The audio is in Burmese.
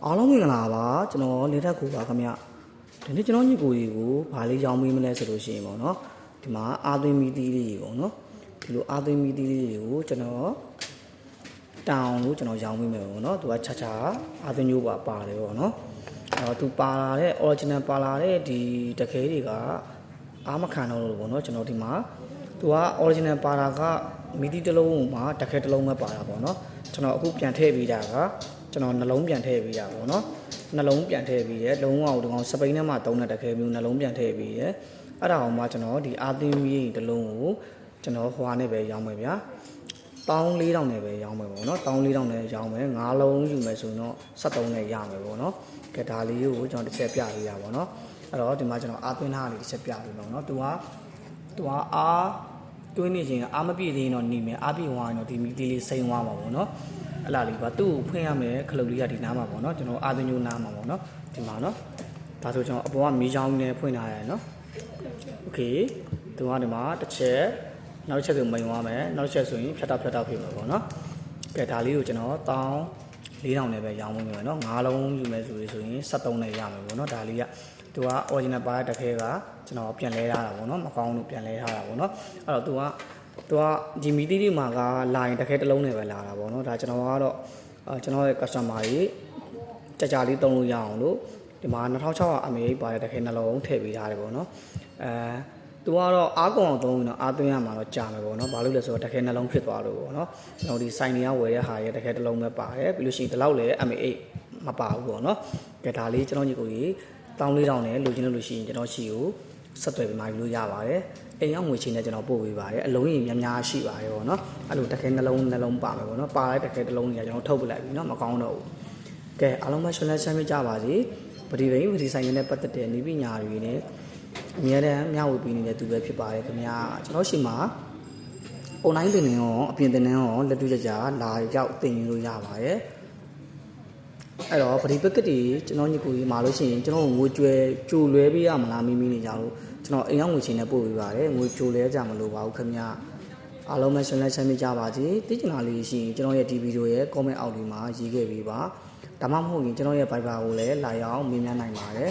အားလုံးမင်္ဂလာပါကျွန်တော်နေထက်ကိုပါခင်ဗျဒီနေ့ကျွန်တော်ညီကိုကြီးကိုဘာလေးရောင်းပေးမလဲဆိုလို့ရှိရင်ပေါ့နော်ဒီမှာအာသွင်းမီတီးလေးပေါ့နော်ဒီလိုအာသွင်းမီတီးလေးတွေကိုကျွန်တော်တောင်းလို့ကျွန်တော်ရောင်းပေးမယ်ပေါ့နော်သူကချာအာသွင်းမျိုးပါပါတယ်ပေါ့နော်သူပါလာတဲ့ original ပါလာတဲ့ဒီတခဲတွေကအားမခံတော့လို့ပေါ့နော်ကျွန်တော်ဒီမှာသူက original ပါတာကမီတီးတစ်လုံးမှာတခဲတစ်လုံးပဲပါတာပေါ့နော်ကျွန်တော်အခုပြန်ထည့်ပေးတာကကျွန်တော်နှလုံးပြန်ထည့်ပေးတာပေါ့နော်နှလုံးပြန်ထည့်ပေးတယ်လုံးဝဒီကောင်စပိန်ထဲမှာတုံးတဲ့တခဲမျိုးနှလုံးပြန်ထည့်ပေးတယ်အဲ့ဒါအောင်မှကျွန်တော်ဒီအာသင်းမီးတစ်လုံးကိုကျွန်တော်ဟွာနဲ့ပဲရောင်းမယ်ဗျာ14000နဲ့ပဲရောင်းမယ်ပေါ့နော်14000နဲ့ရောင်းမယ်5လုံးယူမယ်ဆိုရင်တော့73နဲ့ရမယ်ပေါ့နော်ကဲဒါလေးကိုကျွန်တော်တစ်ချက်ပြပေးရပါပေါ့နော်အဲ့တော့ဒီမှာကျွန်တော်အာသွင်းထားလေးတစ်ချက်ပြပေးပါပေါ့နော်သူကအားတွင်းနေခြင်းအားမပြည့်သေးရင်တော့နေမယ်အားပြည့်သွားရင်တော့ဒီမီတီလေးစိမ့်သွားမှာပေါ့နော်အဲ့လားလေးပါသူ့ကိုဖွင့်ရမယ်ခလုတ်လေးကဒီနားမှာပေါ့နော်ကျွန်တော်အာသွင်းညိုနားမှာပေါ့နော်ဒီမှာနော်ဒါဆိုကျွန်တော်အပေါ်ကမီးချောင်းနဲ့ဖွင့်ထားရတယ်နော်โอเคသူကဒီမှာတစ်ချက်နောက်တစ်ချက်ဆိုမိန်သွားမယ်နောက်တစ်ချက်ဆိုရင်ဖြတ်တောက်ဖြစ်မှာပေါ့နော်ကဲဒါလေးကိုကျွန်တော်14000နဲ့ပဲရောင်းမယ်နော်5လုံးယူမယ်ဆိုရင်73နဲ့ရမယ်ပေါ့နော်ဒါလေးကသူက original ပါတဲ့တခဲကကျွန်တော်ပြန်လဲထားတာပေါ့နော်မကောင်းလို့ပြန်လဲထားတာပေါ့နော်အဲ့တော့သူကဒီမီတီတွေမှာကလာရင်တခဲတစ်လုံးနဲ့ပဲလာတာပေါ့နော်ဒါကျွန်တော်ကတော့ကျွန်တော်ရဲ့ customer တွေကြာလေးသုံးလို့ရအောင်လို့ဒီမှာ2600 mAh ပါတဲ့တခဲနှလုံးထည့်ပေးထားတယ်ပေါ့နော်သူကတော့အားကုန်အောင်သုံးရင်တော့အားသွင်းရမှာတော့ကြာမယ်ပေါ့နော်ဘာလို့လဲဆိုတော့တခဲနှလုံးဖြစ်သွားလို့ပေါ့နော်ကျွန်တော်ဒီဆိုင်တွေကဝယ်တဲ့ဟာရဲ့တခဲတစ်လုံးပဲပါတယ်ပြီးလို့ရှိရင်ဒီလောက်လည်း mAh မပါဘူးပေါ့နော်ကဲဒါလေးကျွန်တော်ညီကိုကြီး14000နဲ့လိုချင်လို့ရှိရင်ကျွန်တော်ရှိကိုဆက်သွယ်ပြီးမှယူလို့ရပါတယ်အိမ်ရောက်ငွေချင်းနဲ့ကျွန်တော်ပို့ပေးပါတယ်အလုံးကြီးများရှိပါတယ်ပေါ့နော်အဲ့လိုတခဲနှလုံးပါမယ်ပေါ့နော်ပါလိုက်တခဲတစ်လုံးကြီးကကျွန်တော်ထုတ်ပလိုက်ပြီနော်မကောင်းတော့ဘူးကဲအားလုံးပဲရှင်လက်ဆက်မိကြပါစေပဒီဆိုင်ရင်းနဲ့ပတ်သက်တဲ့နည်းပညာတွေနဲ့အများတန်းမျှဝေပေးနေတဲ့သူပဲဖြစ်ပါတယ်ခင်ဗျာကျွန်တော်ရှိမှာ online သင်တန်းရောအပြင်သင်တန်းရောလက်တွေ့ကြလာရောက်သင်ယူလို့ရပါတယ်အဲ့တော့ပဒီပက်ကတ်တွေကျွန်တော်ညီကိုကြီးမှာလို့ရှိရင်ကျွန်တော်ငွေကြွယ်ကြိုလွဲပေးရမလားမိမိနေကြလို့ကျွန်တော်အိမ်ရောက်ငွေချင်းနဲ့ပို့ပေးပါတယ်ငွေကြိုလဲကြမလို့ပါဘူးခင်ဗျာအားလုံးပဲရှင်လက်ဆက်မိကြပါစေသိချင်တာလေးရှိရင်ကျွန်တော်ရဲ့ဒီဗီဒီယိုရဲ့ comment အောက်ဒီမှာရေးခဲ့ပေးပါဒါမှမဟုတ်ရင်ကျွန်တော်ရဲ့ Viber ကိုလည်းလာရောက်မေးမြန်းနိုင်ပါတယ်